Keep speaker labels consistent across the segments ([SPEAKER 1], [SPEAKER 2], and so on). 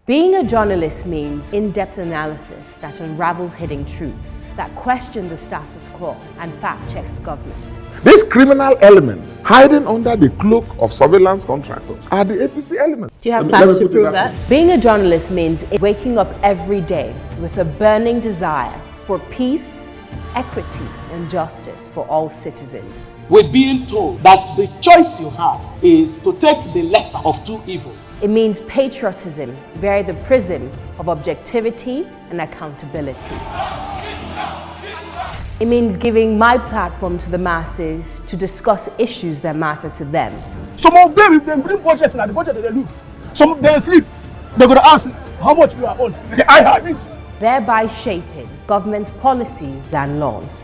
[SPEAKER 1] Being a journalist means in-depth analysis that unravels hidden truths, that question the status quo and fact-checks government.
[SPEAKER 2] These criminal elements hiding under the cloak of surveillance contractors are the APC elements.
[SPEAKER 1] Do you have facts to prove that? Being a journalist means waking up every day with a burning desire for peace, equity, and justice for all citizens.
[SPEAKER 3] We're being told that the choice you have is to take the lesser of two evils.
[SPEAKER 1] It means patriotism via the prism of objectivity and accountability. It means giving my platform to the masses to discuss issues that matter to them.
[SPEAKER 4] Some of them, if they bring budget, and the budget they lose. Some of them sleep. They're going to ask how much you are on. I have it.
[SPEAKER 1] Thereby shaping government policies and laws.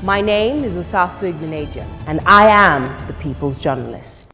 [SPEAKER 1] My name is Osasu, and I am the People's Journalist.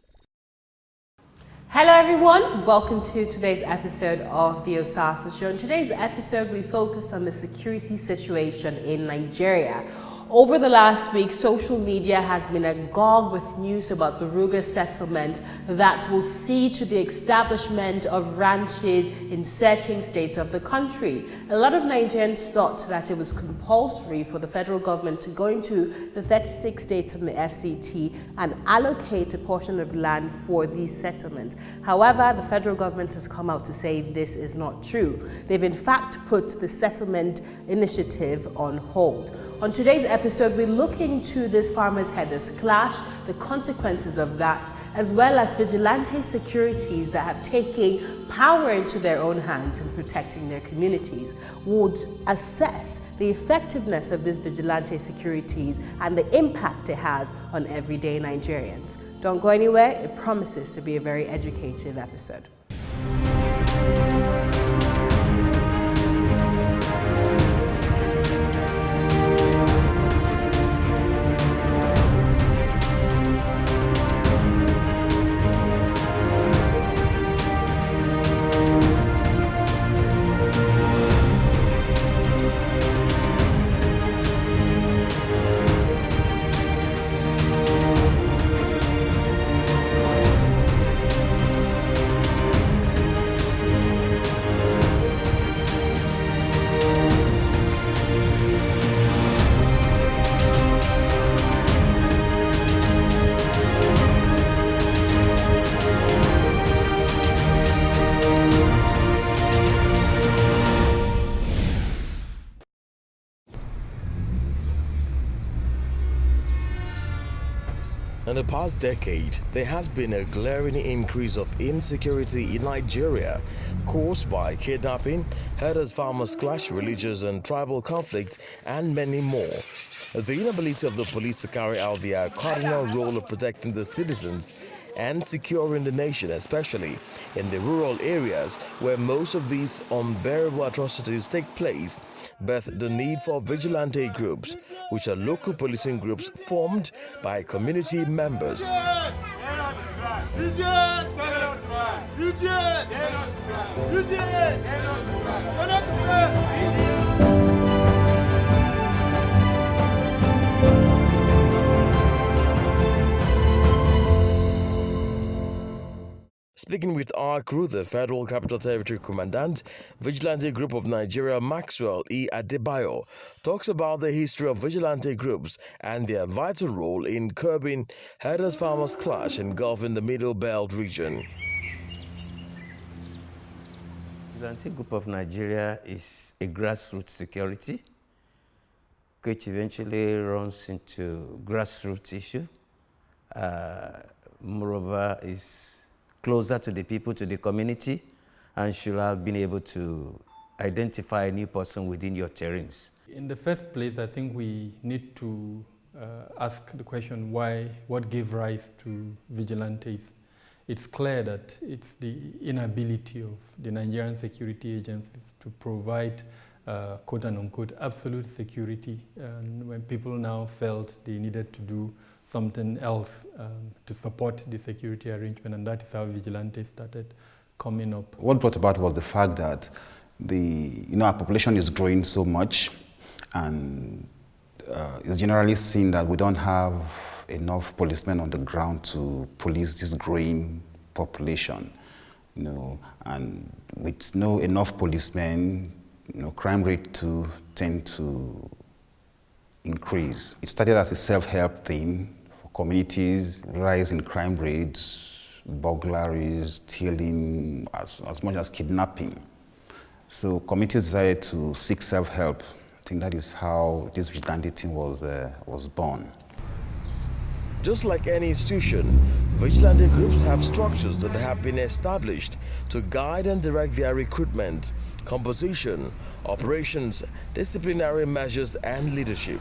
[SPEAKER 1] Hello everyone, welcome to today's episode of the Osasu Show. In today's episode, we focused on the security situation in Nigeria. Over the last week, social media has been agog with news about the Ruga settlement that will see to the establishment of ranches in certain states of the country. A lot of Nigerians thought that it was compulsory for the federal government to go into the 36 states in the FCT and allocate a portion of land for these settlements. However, the federal government has come out to say this is not true. They've in fact put the settlement initiative on hold. On today's episode, we're looking to this farmers' headers clash, the consequences of that, as well as vigilante securities that have taken power into their own hands in protecting their communities. Would assess the effectiveness of these vigilante securities and the impact it has on everyday Nigerians. Don't go anywhere, it promises to be a very educative episode.
[SPEAKER 5] In the past decade, there has been a glaring increase of insecurity in Nigeria caused by kidnapping, herders-farmers clash, religious and tribal conflict, and many more. The inability of the police to carry out their cardinal role of protecting the citizens and securing the nation, especially in the rural areas where most of these unbearable atrocities take place, birthed the need for vigilante groups, which are local policing groups formed by community members. Speaking with our crew, the Federal Capital Territory Commandant, Vigilante Group of Nigeria, Maxwell E. Adebayo, talks about the history of vigilante groups and their vital role in curbing herders-farmers clash engulfing the Middle Belt region.
[SPEAKER 6] Vigilante Group of Nigeria is a grassroots security which eventually runs into grassroots issue. Moreover, is closer to the people, to the community, and should have been able to identify a new person within your terrains.
[SPEAKER 7] In the first place, I think we need to ask the question why, what gave rise to vigilantes? It's clear that it's the inability of the Nigerian security agencies to provide quote and unquote absolute security, and when people now felt they needed to do something else to support the security arrangement, and that is how vigilantes started coming up.
[SPEAKER 8] What brought about was the fact that our population is growing so much, and it's generally seen that we don't have enough policemen on the ground to police this growing population, and with no enough policemen, crime rate to tend to increase. It started as a self-help thing for communities, rise in crime rates, burglaries, stealing, as much as kidnapping. So communities decided to seek self-help. I think that is how this vigilante team was born.
[SPEAKER 5] Just like any institution, vigilante groups have structures that have been established to guide and direct their recruitment, composition, operations, disciplinary measures, and leadership.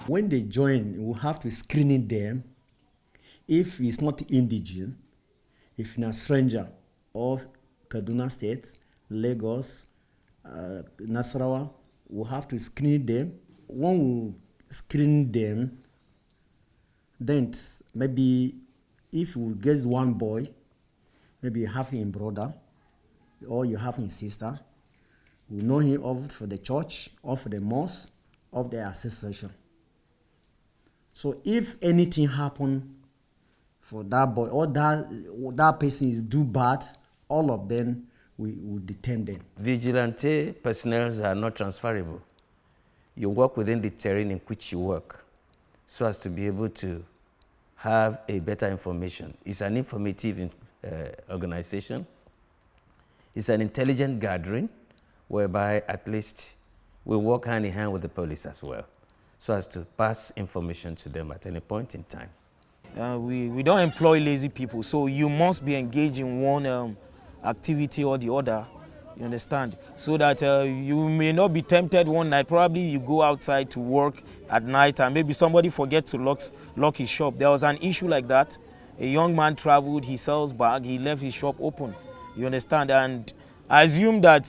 [SPEAKER 9] When they join, we have to screen them. If it's not indigenous, if it's a stranger, or Kaduna State, Lagos, Nasarawa, we have to screen them. When we screen them, then maybe if we get one boy, maybe you have him brother, or you have his sister, we know him of for the church, or for the mosque, of the association. So if anything happen for that boy or that person is do bad, all of them we detain them.
[SPEAKER 6] Vigilante personnel are not transferable. You work within the terrain in which you work so as to be able to have a better information. It's an informative organization. It's an intelligent gathering whereby at least we work hand in hand with the police as well, so as to pass information to them at any point in time.
[SPEAKER 10] We don't employ lazy people, so you must be engaged in one activity or the other, you understand? So that you may not be tempted one night. Probably you go outside to work at night and maybe somebody forgets to lock his shop. There was an issue like that. A young man traveled, he sells bag, he left his shop open, you understand? And I assume that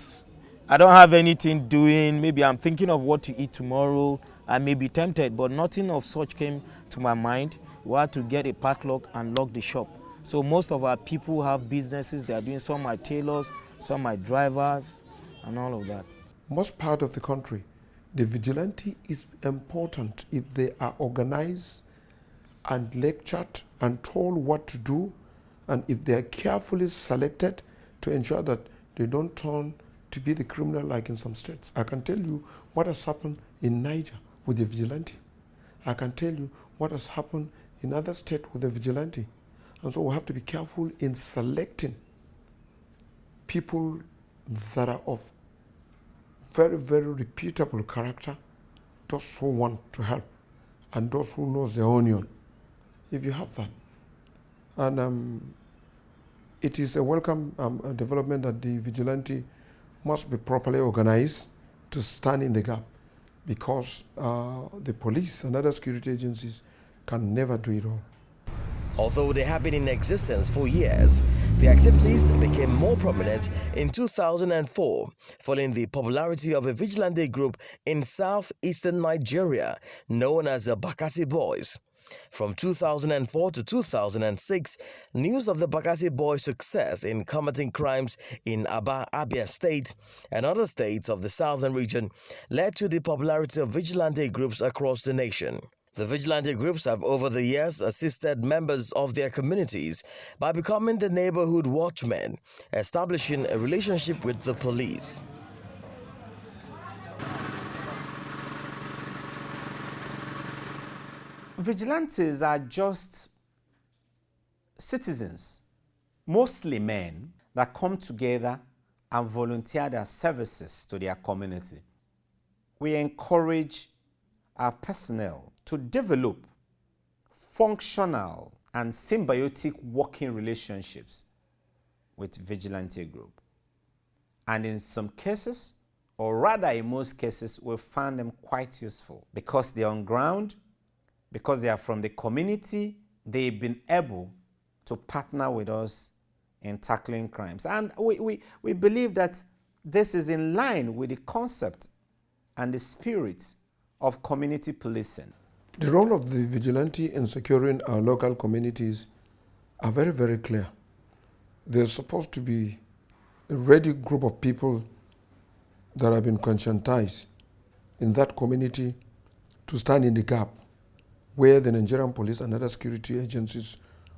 [SPEAKER 10] I don't have anything doing, maybe I'm thinking of what to eat tomorrow, I may be tempted, but nothing of such came to my mind. We had to get a padlock and lock the shop. So most of our people have businesses they are doing. Some are tailors, some are drivers, and all of that.
[SPEAKER 11] Most part of the country, the vigilante is important if they are organized and lectured and told what to do, and if they are carefully selected to ensure that they don't turn to be the criminal like in some states. I can tell you what has happened in Niger with the vigilante. I can tell you what has happened in other states with the vigilante. And so we have to be careful in selecting people that are of very, very reputable character, those who want to help, and those who knows their onion. If you have that. And it is a welcome development that the vigilante must be properly organized to stand in the gap, because the police and other security agencies can never do it all.
[SPEAKER 5] Although they have been in existence for years, the activities became more prominent in 2004 following the popularity of a vigilante group in southeastern Nigeria known as the Bakassi Boys. From 2004 to 2006, news of the Bakassi Boys' success in combating crimes in Aba, Abia State and other states of the southern region led to the popularity of vigilante groups across the nation. The vigilante groups have over the years assisted members of their communities by becoming the neighborhood watchmen, establishing a relationship with the police.
[SPEAKER 12] Vigilantes are just citizens, mostly men, that come together and volunteer their services to their community. We encourage our personnel to develop functional and symbiotic working relationships with vigilante group. And in some cases, or rather in most cases, we find them quite useful because they're on ground, because they are from the community, they've been able to partner with us in tackling crimes. And we believe that this is in line with the concept and the spirit of community policing.
[SPEAKER 11] The role of the vigilante in securing our local communities are very, very clear. They're supposed to be a ready group of people that have been conscientized in that community to stand in the gap where the Nigerian police and other security agencies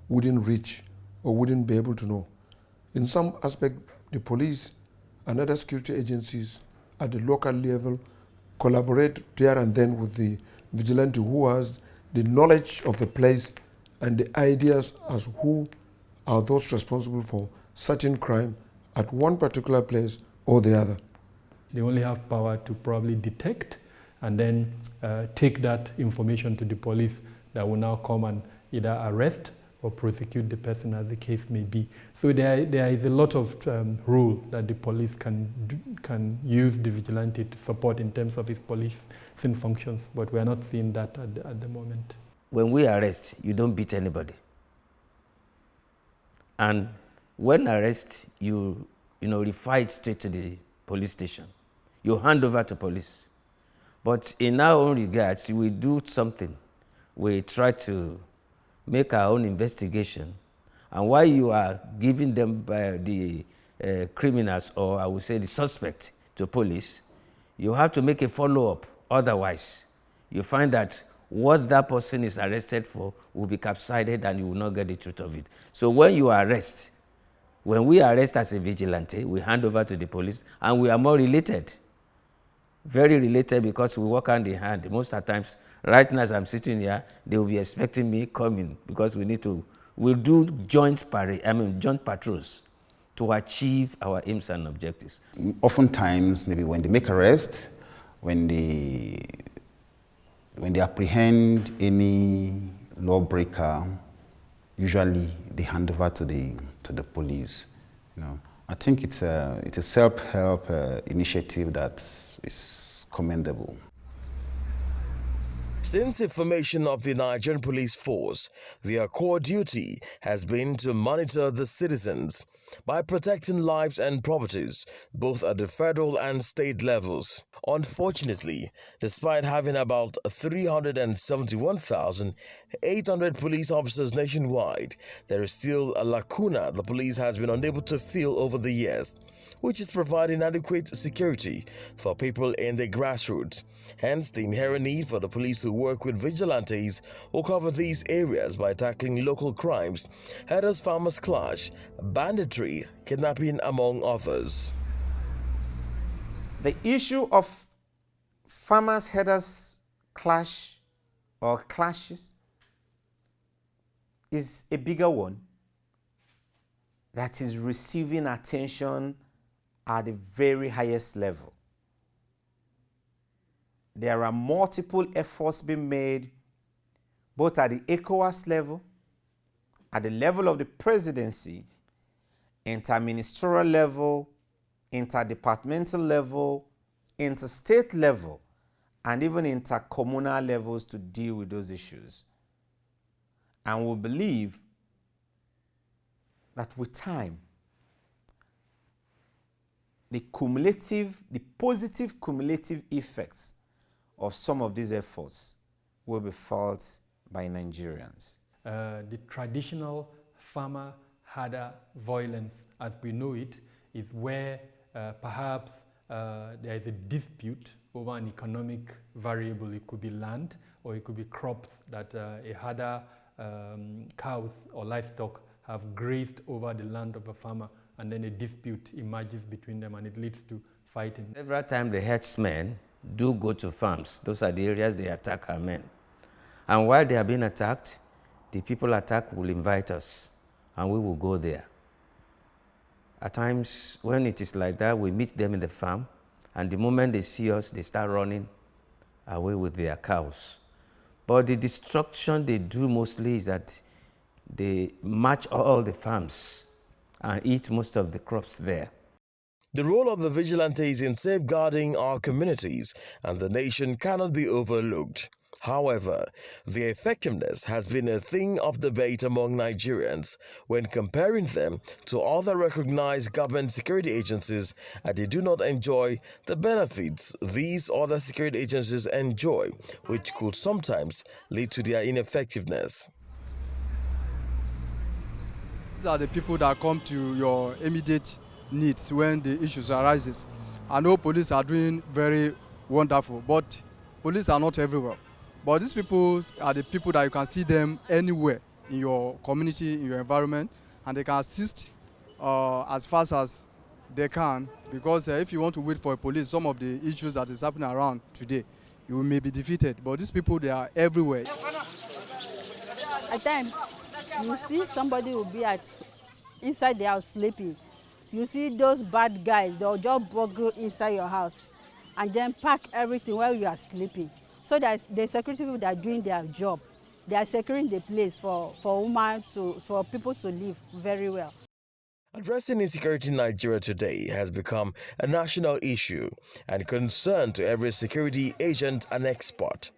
[SPEAKER 11] wouldn't reach or wouldn't be able to know. In some aspect, the police and other security agencies at the local level collaborate there and then with the vigilante who has the knowledge of the place and the ideas as who are those responsible for certain crime at one particular place or the other.
[SPEAKER 7] They only have power to probably detect and then take that information to the police that will now come and either arrest or prosecute the person as the case may be. So there is a lot of role that the police can use the vigilante to support in terms of its policing functions, but we are not seeing that at the moment.
[SPEAKER 6] When we arrest, you don't beat anybody. And when arrest, you refer it straight to the police station. You hand over to police. But in our own regards, we do something. We try to make our own investigation. And while you are giving them the criminals, or I would say the suspect, to police, you have to make a follow-up. Otherwise, you find that what that person is arrested for will be capsided and you will not get the truth of it. So when we arrest as a vigilante, we hand over to the police, and we are more related. Very related, because we work hand in hand. Most of the times, right now as I'm sitting here, they will be expecting me coming, because we'll do joint patrols to achieve our aims and objectives.
[SPEAKER 8] Oftentimes, maybe when they make arrest, when they apprehend any lawbreaker, usually they hand over to the police. I think it's a self-help initiative that is commendable.
[SPEAKER 5] Since the formation of the Nigerian police force, their core duty has been to monitor the citizens by protecting lives and properties, both at the federal and state levels. Unfortunately, despite having about 371,800 police officers nationwide, there is still a lacuna the police has been unable to fill over the years, which is providing adequate security for people in the grassroots. Hence, the inherent need for the police to work with vigilantes who cover these areas by tackling local crimes, herders-farmers clash, banditry, kidnapping, among others.
[SPEAKER 12] The issue of farmers-herders clash or clashes is a bigger one that is receiving attention at the very highest level. There are multiple efforts being made, both at the ECOWAS level, at the level of the presidency, interministerial level, interdepartmental level, interstate level, and even intercommunal levels to deal with those issues. And we believe that with time, the positive cumulative effects of some of these efforts will be felt by Nigerians.
[SPEAKER 7] The traditional farmer-herder violence, as we know it, is where perhaps there is a dispute over an economic variable. It could be land, or it could be crops that a herder, cows or livestock have grazed over the land of a farmer, and then a dispute emerges between them and it leads to fighting.
[SPEAKER 6] Every time the herdsmen do go to farms, those are the areas they attack our men. And while they are being attacked, the people attacked will invite us, and we will go there. At times, when it is like that, we meet them in the farm, and the moment they see us, they start running away with their cows. But the destruction they do mostly is that they march all the farms and eat most of the crops there.
[SPEAKER 5] The role of the vigilantes in safeguarding our communities and the nation cannot be overlooked. However, their effectiveness has been a thing of debate among Nigerians when comparing them to other recognized government security agencies, and they do not enjoy the benefits these other security agencies enjoy, which could sometimes lead to their ineffectiveness.
[SPEAKER 13] These are the people that come to your immediate needs when the issues arises. I know police are doing very wonderful, but police are not everywhere. But these people are the people that you can see them anywhere in your community, in your environment, and they can assist as fast as they can. Because if you want to wait for a police, some of the issues that is happening around today, you may be defeated. But these people, they are everywhere.
[SPEAKER 14] At times, you see somebody will be inside the house sleeping. You see those bad guys, they'll just burgle inside your house and then pack everything while you are sleeping. So that the security people that are doing their job, they are securing the place for people to live very well.
[SPEAKER 5] Addressing insecurity in Nigeria today has become a national issue and concern to every security agent and expert.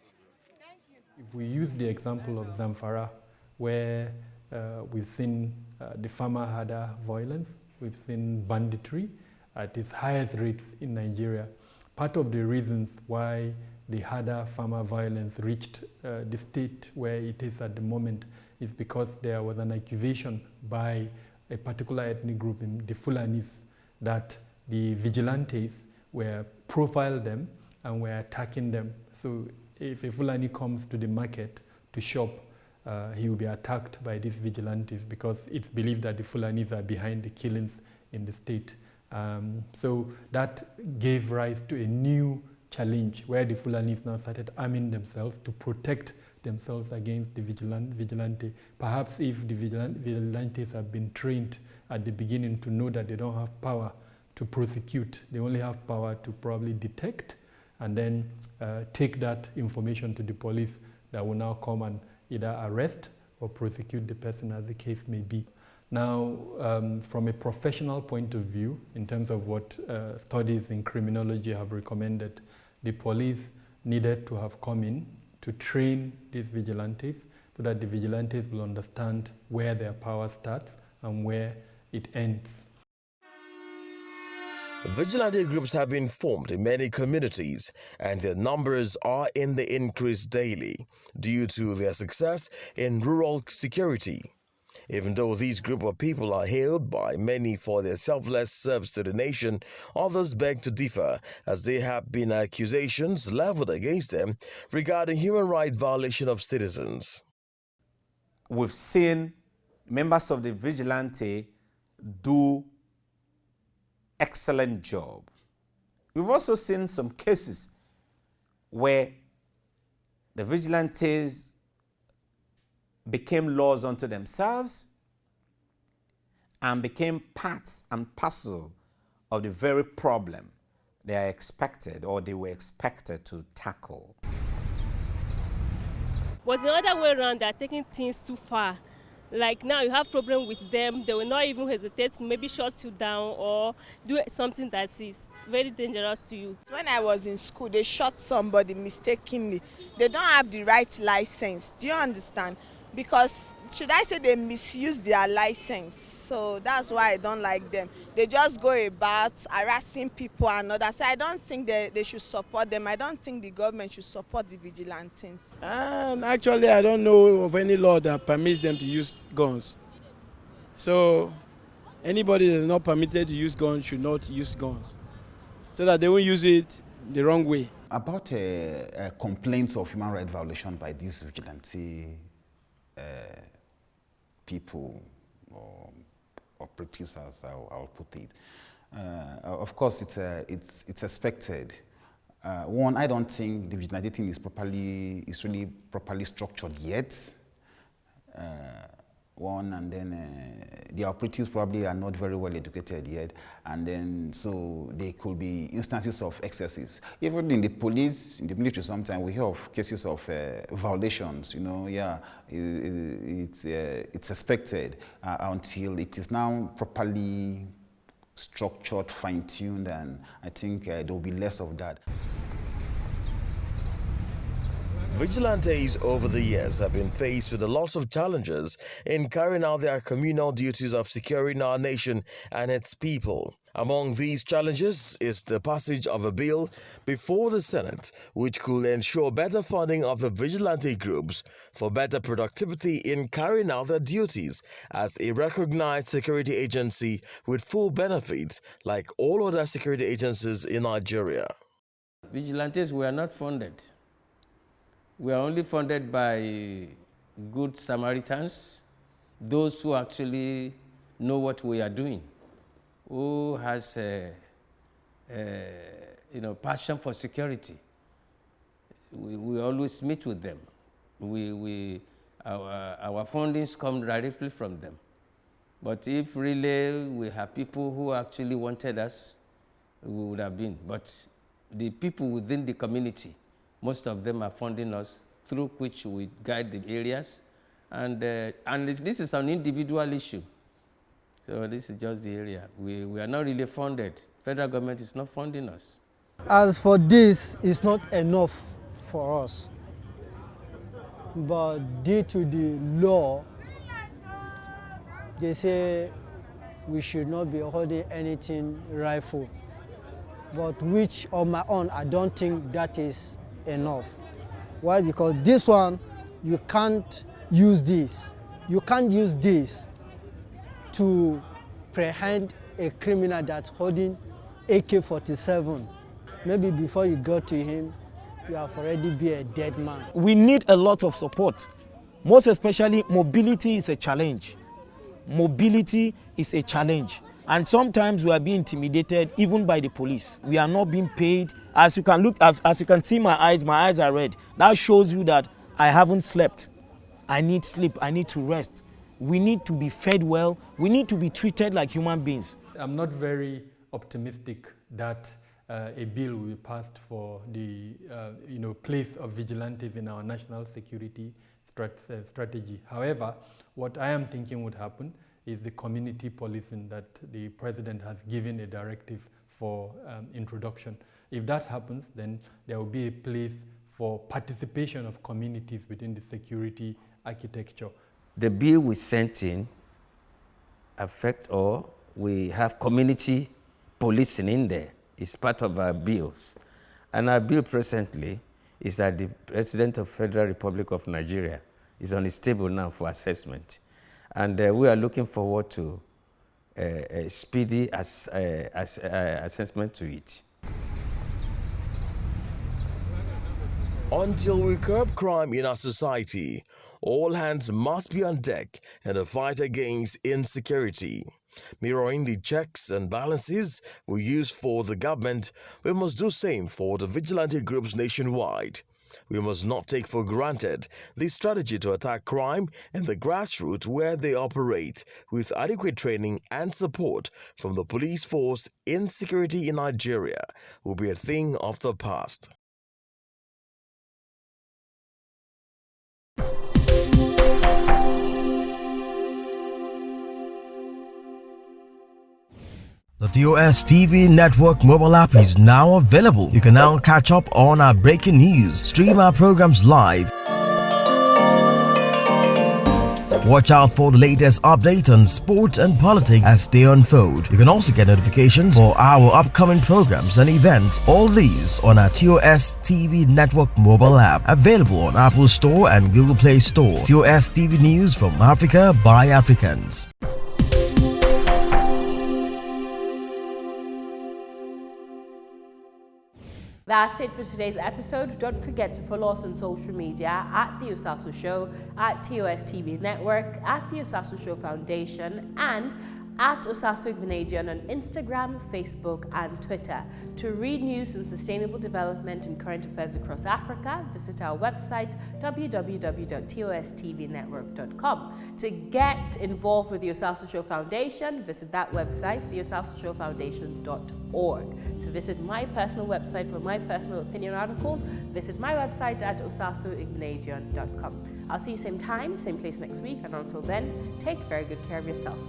[SPEAKER 7] If we use the example of Zamfara, where we've seen the farmer herder violence, we've seen banditry at its highest rates in Nigeria. Part of the reasons why the herder farmer violence reached the state where it is at the moment is because there was an accusation by a particular ethnic group in the Fulanis that the vigilantes were profiled them and were attacking them. So if a Fulani comes to the market to shop, he will be attacked by these vigilantes because it's believed that the Fulanis are behind the killings in the state. So that gave rise to a new challenge where the Fulanis now started arming themselves to protect themselves against the vigilante. Perhaps if the vigilantes have been trained at the beginning to know that they don't have power to prosecute, they only have power to probably detect and then take that information to the police that will now come and either arrest or prosecute the person as the case may be. Now, from a professional point of view, in terms of what studies in criminology have recommended, the police needed to have come in to train these vigilantes so that the vigilantes will understand where their power starts and where it ends.
[SPEAKER 5] Vigilante groups have been formed in many communities and their numbers are in the increase daily due to their success in rural security. Even though these group of people are hailed by many for their selfless service to the nation, others beg to differ as there have been accusations leveled against them regarding human rights violation of citizens.
[SPEAKER 12] We've seen members of the vigilante do excellent job. We've also seen some cases where the vigilantes became laws unto themselves and became part and parcel of the very problem they are expected or they were expected to tackle.
[SPEAKER 15] Was the other way around, they're taking things too far. Like now you have problem with them, they will not even hesitate to maybe shut you down or do something that is very dangerous to you.
[SPEAKER 16] When I was in school, they shot somebody mistakenly. They don't have the right license. Do you understand? Because, should I say, they misuse their license. So that's why I don't like them. They just go about harassing people and others. So I don't think they should support them. I don't think the government should support the vigilantes.
[SPEAKER 4] And actually, I don't know of any law that permits them to use guns. So anybody that is not permitted to use guns should not use guns, so that they won't use it the wrong way.
[SPEAKER 8] About complaints of human rights violation by these vigilante people or operatives, as I'll put it. Of course, it's expected. One, I don't think the vigilante thing is really properly structured yet. One, and then the operatives probably are not very well educated yet, and then so there could be instances of excesses. Even in the police, in the military, sometimes we hear of cases of violations. You know, yeah, it's expected until it is now properly structured, fine-tuned, and I think there will be less of that.
[SPEAKER 5] Vigilantes over the years have been faced with a lot of challenges in carrying out their communal duties of securing our nation and its people. Among these challenges is the passage of a bill before the Senate, which could ensure better funding of the vigilante groups for better productivity in carrying out their duties as a recognized security agency with full benefits like all other security agencies in Nigeria.
[SPEAKER 6] Vigilantes were not funded. We are only funded by good Samaritans, those who actually know what we are doing, who has passion for security. We always meet with them. Our fundings come directly from them. But if really we have people who actually wanted us, we would have been. But the people within the community, most of them are funding us, through which we guide the areas. And this is an individual issue. So this is just the area. We are not really funded. Federal government is not funding us.
[SPEAKER 17] As for this, it's not enough for us. But due to the law, they say we should not be holding anything rifle. But which on my own, I don't think that is enough. Why? Because this one, you can't use this. You can't use this to apprehend a criminal that's holding AK-47. Maybe before you go to him, you have already been a dead man.
[SPEAKER 10] We need a lot of support. Most especially, mobility is a challenge. Mobility is a challenge. And sometimes we are being intimidated even by the police. We are not being paid. As you can see my eyes are red. That shows you that I haven't slept. I need sleep, I need to rest. We need to be fed well. We need to be treated like human beings.
[SPEAKER 7] I'm not very optimistic that a bill will be passed for the place of vigilantes in our national security strategy. However, what I am thinking would happen is the community policing that the president has given a directive for introduction. If that happens, then there will be a place for participation of communities within the security architecture.
[SPEAKER 6] The bill we sent in we have community policing in there. It's part of our bills. And our bill presently is that the President of Federal Republic of Nigeria is on his table now for assessment. And we are looking forward to a speedy assessment to it.
[SPEAKER 5] Until we curb crime in our society, all hands must be on deck in the fight against insecurity. Mirroring the checks and balances we use for the government, we must do same for the vigilante groups nationwide. We must not take for granted the strategy to attack crime in the grassroots where they operate. With adequate training and support from the police force, insecurity in Nigeria will be a thing of the past.
[SPEAKER 18] The TOS TV Network mobile app is now available. You can now catch up on our breaking news, stream our programs live, watch out for the latest update on sports and politics as they unfold. You can also get notifications for our upcoming programs and events. All these on our TOS TV Network mobile app, available on Apple Store and Google Play Store. TOS TV News from Africa by Africans.
[SPEAKER 1] That's it for today's episode. Don't forget to follow us on social media at The Osasu Show, at TOS TV Network, at The Osasu Show Foundation, and at Osasu Igbenedion on Instagram, Facebook, and Twitter. To read news on sustainable development and current affairs across Africa, visit our website, www.tostvnetwork.com. To get involved with the Osasu Show Foundation, visit that website, theosasusshowfoundation.org. To visit my personal website for my personal opinion articles, visit my website at osasuigbenedion.com. I'll see you same time, same place next week, and until then, take very good care of yourself.